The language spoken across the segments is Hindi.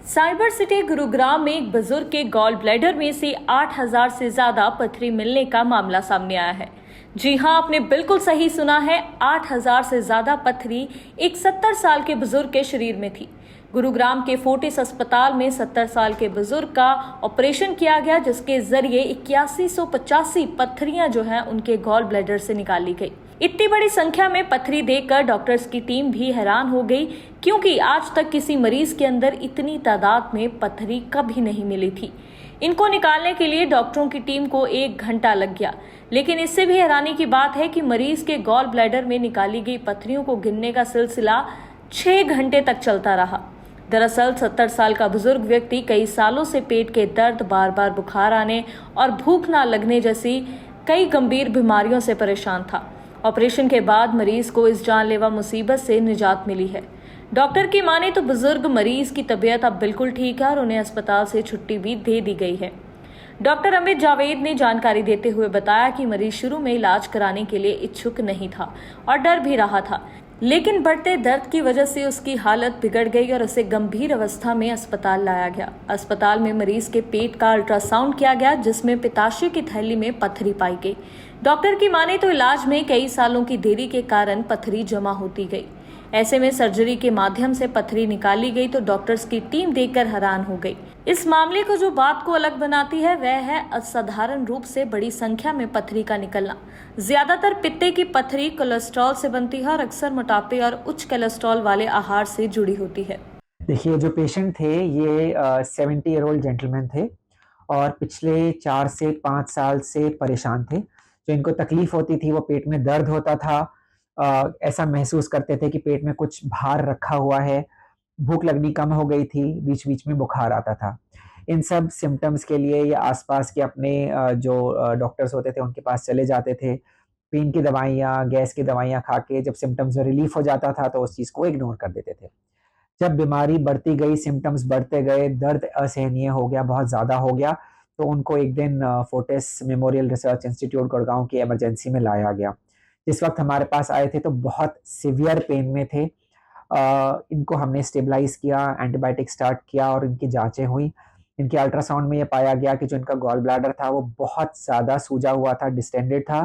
साइबर सिटी गुरुग्राम में एक बुजुर्ग के गॉल ब्लैडर में से 8,000 से ज्यादा पथरी मिलने का मामला सामने आया है। जी हां, आपने बिल्कुल सही सुना है। 8,000 से ज्यादा पथरी एक 70 साल के बुजुर्ग के शरीर में थी। गुरुग्राम के फोर्टिस अस्पताल में 70 साल के बुजुर्ग का ऑपरेशन किया गया, जिसके जरिए 8185 पथरियां जो हैं उनके गॉल ब्लैडर से निकाली गई। इतनी बड़ी संख्या में पथरी देखकर डॉक्टर्स की टीम भी हैरान हो गई, क्योंकि आज तक किसी मरीज के अंदर इतनी तादाद में पथरी कभी नहीं मिली थी। इनको निकालने के लिए डॉक्टरों की टीम को 1 घंटा लग गया। लेकिन इससे भी हैरानी की बात है कि मरीज के गॉल ब्लैडर में निकाली गई पथरियों को गिनने का सिलसिला 6 घंटे तक चलता रहा। दरअसल 70 साल का बुजुर्ग व्यक्ति कई सालों से पेट के दर्द, बार बार बुखार आने और भूख ना लगने जैसी कई गंभीर बीमारियों से परेशान था। ऑपरेशन के बाद मरीज को इस जानलेवा मुसीबत से निजात मिली है। डॉक्टर की माने तो बुजुर्ग मरीज की तबीयत अब बिल्कुल ठीक है और उन्हें अस्पताल से छुट्टी भी दे दी गई है। डॉक्टर अमित जावेद ने जानकारी देते हुए बताया कि मरीज शुरू में इलाज कराने के लिए इच्छुक नहीं था और डर भी रहा था, लेकिन बढ़ते दर्द की वजह से उसकी हालत बिगड़ गई और उसे गंभीर अवस्था में अस्पताल लाया गया। अस्पताल में मरीज के पेट का अल्ट्रासाउंड किया गया, जिसमें पित्ताशय की थैली में पथरी पाई गई। डॉक्टर की माने तो इलाज में कई सालों की देरी के कारण पथरी जमा होती गई। ऐसे में सर्जरी के माध्यम से पथरी निकाली गई तो डॉक्टर्स की टीम देखकर हैरान हो गई। इस मामले को जो बात को अलग बनाती है वह है असाधारण रूप से बड़ी संख्या में पथरी का निकलना। ज्यादातर पित्ते की पथरी कोलेस्ट्रॉल से बनती है और अक्सर मोटापे और उच्च कोलेस्ट्रॉल वाले आहार से जुड़ी होती है। देखिए, जो पेशेंट थे ये 70 ईयर ओल्ड जेंटलमैन थे और पिछले 4 से 5 साल से परेशान थे। जो इनको तकलीफ होती थी वो पेट में दर्द होता था, ऐसा महसूस करते थे कि पेट में कुछ भार रखा हुआ है, भूख लगनी कम हो गई थी, बीच बीच में बुखार आता था। इन सब सिम्टम्स के लिए ये आसपास के अपने जो डॉक्टर्स होते थे उनके पास चले जाते थे। पेन की दवाइयाँ, गैस की दवाइयाँ खा के जब सिम्टम्स में रिलीफ हो जाता था तो उस चीज़ को इग्नोर कर देते थे। जब बीमारी बढ़ती गई, सिम्टम्स बढ़ते गए, दर्द असहनीय हो गया, बहुत ज़्यादा हो गया, तो उनको एक दिन Fortis memorial research institute Gurgaon की इमरजेंसी में लाया गया। जिस वक्त हमारे पास आए थे तो बहुत सीवियर पेन में थे। इनको हमने स्टेबलाइज किया, एंटीबायोटिक स्टार्ट किया और इनकी जांचें हुई। इनके अल्ट्रासाउंड में ये पाया गया कि जो इनका गॉल ब्लैडर था वो बहुत ज़्यादा सूजा हुआ था, डिस्टेंडेड था।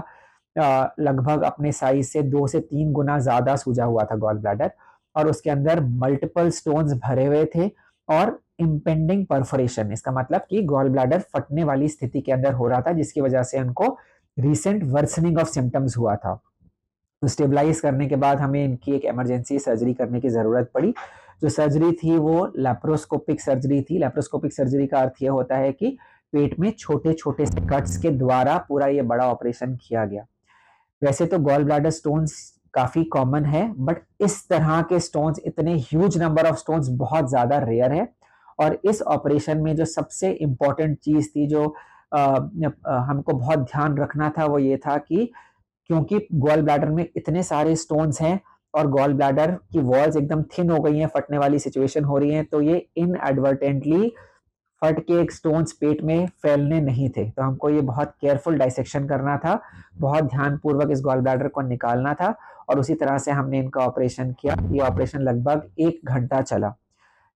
लगभग अपने साइज से 2 से 3 गुना ज़्यादा सूजा हुआ था गॉल ब्लैडर और उसके अंदर मल्टीपल स्टोन्स भरे हुए थे और इम्पेंडिंग परफोरेशन। इसका मतलब कि गॉल ब्लैडर फटने वाली स्थिति के अंदर हो रहा था, जिसकी वजह से उनको रिसेंट वर्सनिंग ऑफ सिम्टम्स हुआ था। तो स्टेबलाइज करने के बाद हमें इनकी एक इमरजेंसी सर्जरी करने की ज़रूरत पड़ी। जो सर्जरी थी वो लैप्रोस्कोपिक सर्जरी थी। लैप्रोस्कोपिक सर्जरी का अर्थ ये होता है कि पेट में छोटे छोटे से कट्स के द्वारा पूरा ये बड़ा ऑपरेशन किया गया। वैसे तो गॉल ब्लैडर स्टोन्स काफ़ी कॉमन है, बट इस तरह के स्टोन्स, इतने ह्यूज नंबर ऑफ स्टोन्स बहुत ज़्यादा रेयर है। और इस ऑपरेशन में जो सबसे इम्पॉर्टेंट चीज़ थी, जो हमको बहुत ध्यान रखना था, वो ये था कि क्योंकि गॉल ब्लैडर में इतने सारे स्टोन्स हैं और गॉल ब्लैडर की वॉल्स एकदम थिन हो गई हैं, फटने वाली सिचुएशन हो रही है, तो ये इनएडवर्टेंटली फट के एक स्टोन्स पेट में फैलने नहीं थे। तो हमको ये बहुत केयरफुल डाइसेक्शन करना था, बहुत ध्यानपूर्वक इस गॉल ब्लैडर को निकालना था और उसी तरह से हमने इनका ऑपरेशन किया। ये ऑपरेशन लगभग 1 घंटा चला।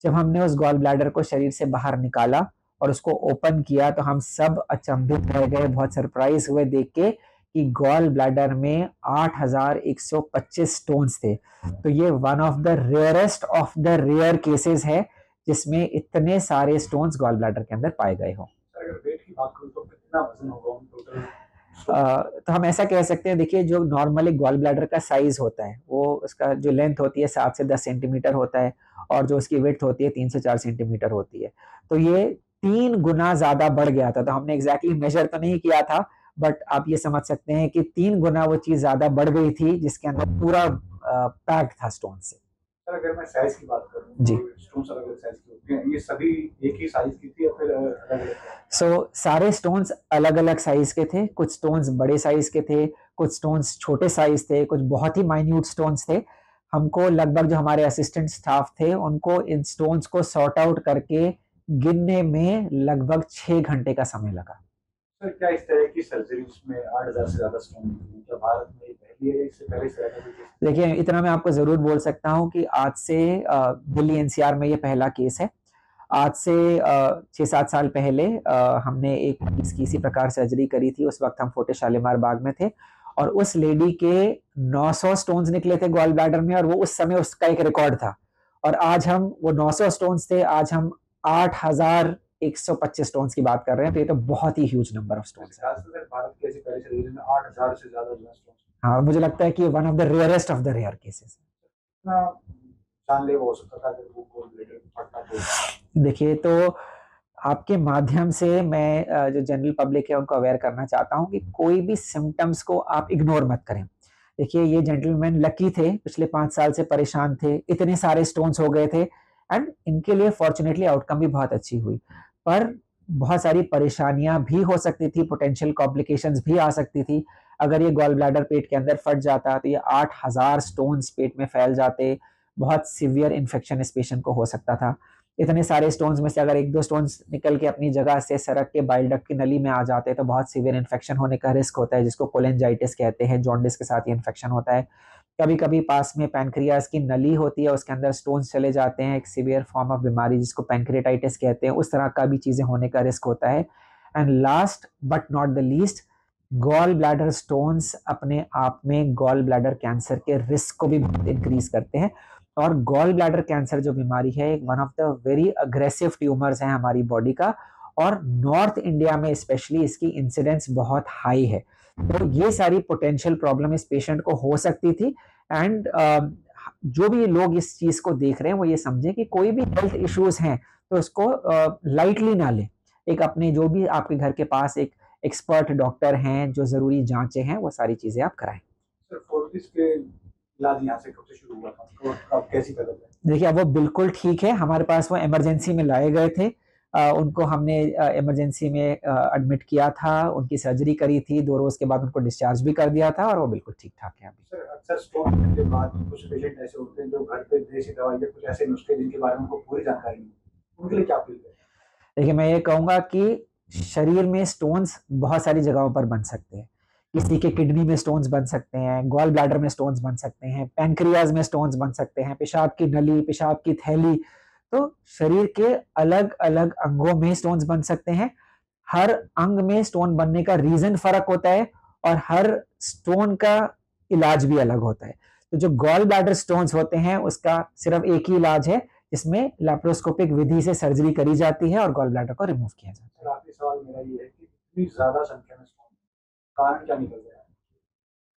जब हमने उस गॉल ब्लैडर को शरीर से बाहर निकाला और उसको ओपन किया तो हम सब अचंभित रह गए, बहुत सरप्राइज हुए देख के कि गॉल ब्लैडर में 8,125 स्टोन्स थे। तो ये one of the rarest of the rare cases है जिसमें इतने सारे स्टोन्स गॉल ब्लैडर के अंदर पाए गए हों। अगर वेट की बात करूं तो कितना वजन होगा टोटल? तो हम ऐसा कह सकते हैं, देखिए, जो नॉर्मली गॉल ब्लैडर का साइज होता है वो उसका जो लेंथ होती है 7 से 10 सेंटीमीटर होता है और जो उसकी विड्थ होती है 3 से 4 सेंटीमीटर होती है। तो ये 3 गुना ज्यादा बढ़ गया था। तो हमने एग्जैक्टली मेजर तो नहीं किया था, बट आप ये समझ सकते हैं कि 3 गुना वो चीज ज्यादा बढ़ गई थी, जिसके अंदर पूरा पैक्ड था स्टोन से। सर, अगर मैं साइज की बात करूं जी, तो स्टोन्स अलग अलग साइज के होते हैं, ये सभी एक ही साइज की थी या फिर अलग अलग? सारे स्टोन्स अलग अलग साइज के थे। कुछ स्टोन्स बड़े साइज के थे, कुछ स्टोन्स छोटे साइज थे, कुछ बहुत ही माइन्यूट स्टोन्स थे। हमको लगभग, जो हमारे असिस्टेंट स्टाफ थे, उनको इन स्टोन्स को सॉर्ट आउट करके गिनने में लगभग 6 घंटे का समय लगा। सर, क्या इस तरह की सर्जरीज में 8,000 से ज्यादा स्टोन मतलब भारत में पहली है, इससे पहले से ज्यादा? देखिए, इतना मैं आपको जरूर बोल सकता हूँ कि आज से दिल्ली एनसीआर में ये पहला केस है। आज से 6-7 साल पहले हमने एक इसकी इसी प्रकार सर्जरी करी थी। उस वक्त हम फोर्टिस शालीमार बाग में थे और उस लेडी के 900 स्टोन्स निकले थे गॉल ब्लैडर में और वो उस समय उसका एक रिकॉर्ड था। और आज हम वो 900 स्टोन्स थे, आज हम 8,125 स्टोन्स की बात कर रहे हैं। तो ये तो बहुत ही ह्यूज नंबर ऑफ स्टोन्स है। भारत के ऐसे पहले सर्जरी में 8,000 से ज्यादा जो है स्टोन्स। हाँ, मुझे लगता है कि one of the rarest of the rare cases. जानलेवा हो सकता था अगर वो गॉल ब्लैडर फटता तो। देखिए, तो आपके माध्यम से मैं जो जनरल पब्लिक है उनको अवेयर करना चाहता हूँ कि कोई भी सिम्टम्स को आप इग्नोर मत करें। देखिए, ये जेंटलमैन लकी थे, पिछले 5 साल से परेशान थे, इतने सारे स्टोन्स हो गए थे एंड इनके लिए फॉर्चुनेटली आउटकम भी बहुत अच्छी हुई। पर बहुत सारी परेशानियां भी हो सकती थी, पोटेंशियल कॉम्प्लिकेशंस भी आ सकती थी। अगर ये गॉल ब्लैडर पेट के अंदर फट जाता तो ये 8,000 स्टोन्स पेट में फैल जाते, बहुत सीवियर इन्फेक्शन इस पेशेंट को हो सकता था। इतने सारे स्टोन्स में से अगर 1-2 स्टोन्स निकल के अपनी जगह से सरक के बाइल डक्ट की नली में आ जाते हैं तो बहुत सीवियर इन्फेक्शन होने का रिस्क होता है, जिसको कोलेंजाइटिस कहते हैं। जॉन्डिस के साथ ये इन्फेक्शन होता है। कभी कभी पास में पैनक्रियाज की नली होती है, उसके अंदर स्टोन्स चले जाते हैं, एक सीवियर फॉर्म ऑफ बीमारी जिसको पैनक्रियाटाइटिस कहते हैं, उस तरह का भी चीज़ें होने का रिस्क होता है। And last but not the least, gall bladder stones अपने आप में गॉल ब्लैडर कैंसर के रिस्क को भी बहुत इंक्रीज करते हैं। और गॉल ब्लैडर कैंसर जो बीमारी है, एक one of the very aggressive tumours है हमारी बॉडी का, और नॉर्थ इंडिया में स्पेशली इसकी इंसिडेंस बहुत हाई है। तो ये सारी पोटेंशियल प्रॉब्लम इस पेशेंट को हो सकती थी। एंड जो भी लोग इस चीज को देख रहे हैं वो ये समझें कि कोई भी हेल्थ इश्यूज हैं तो उसको लाइटली ना लें। एक अपने जो भी आपके घर के पास एक एक्सपर्ट डॉक्टर हैं, जो जरूरी जांचें हैं, वो सारी चीजें आप कराएं। सर, फोर्टिस के इलाज यहाँ से कब से शुरू हुआ था तो अब कैसी कदम है? देखिए, अब वो बिल्कुल ठीक है। हमारे पास वो इमरजेंसी में लाए गए थे। उनको हमने इमरजेंसी में एडमिट किया था, उनकी सर्जरी करी थी, 2 रोज के बाद उनको डिस्चार्ज भी कर दिया था और वो बिल्कुल ठीक ठाक है अभी। सर, अक्सर स्ट्रोक के बाद कुछ पेशेंट ऐसे होते हैं जो घर पे देसी दवाई या कुछ ऐसे नुस्खे जिनके बारे में उनको पूरी जानकारी नहीं, उनके लिए क्या अपील है? देखिए, मैं ये कहूँगा कि शरीर में स्टोन्स बहुत सारी जगहों पर बन सकते हैं। किसी के किडनी में स्टोन्स बन सकते हैं, गॉल ब्लैडर में स्टोन्स बन सकते हैं, पैनक्रियाज में स्टोन्स बन सकते हैं, पेशाब की नली, पेशाब की थैली। तो शरीर के अलग अलग अंगों में स्टोन्स बन सकते हैं। हर अंग में स्टोन बनने का रीजन फर्क होता है और हर स्टोन का इलाज भी अलग होता है। तो जो गॉल ब्लैडर स्टोन्स होते हैं उसका सिर्फ एक ही इलाज है, जिसमें लैप्रोस्कोपिक विधि से सर्जरी करी जाती है और गॉल ब्लैडर को रिमूव किया जाता है। आखिरी सवाल मेरा ये है कि इतनी ज्यादा संख्या में स्टोन कारण क्या निकल गया है?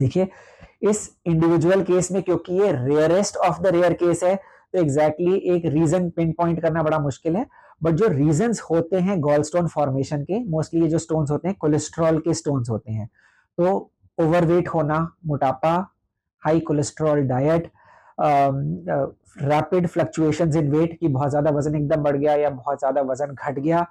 देखिए, इस इंडिविजुअल केस में क्योंकि ये rarest of the rare case है तो एग्जैक्टली एक रीजन पिन पॉइंट करना बड़ा मुश्किल है। बट जो रीजंस होते हैं गॉल स्टोन फॉर्मेशन के, मोस्टली ये जो स्टोन्स होते हैं कोलेस्ट्रॉल के स्टोन्स होते हैं। तो ओवरवेट होना, मोटापा, high cholesterol diet, rapid fluctuations in weight कि बहुत ज्यादा वजन एकदम बढ़ गया या बहुत ज्यादा वजन घट गया,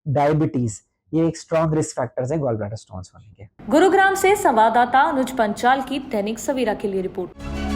डायबिटीज, ये एक स्ट्रॉन्ग रिस्क फैक्टर्स है गॉल ब्लैडर स्टोन्स होने के। गुरुग्राम से संवाददाता अनुज पंचाल की दैनिक सवेरा के लिए रिपोर्ट।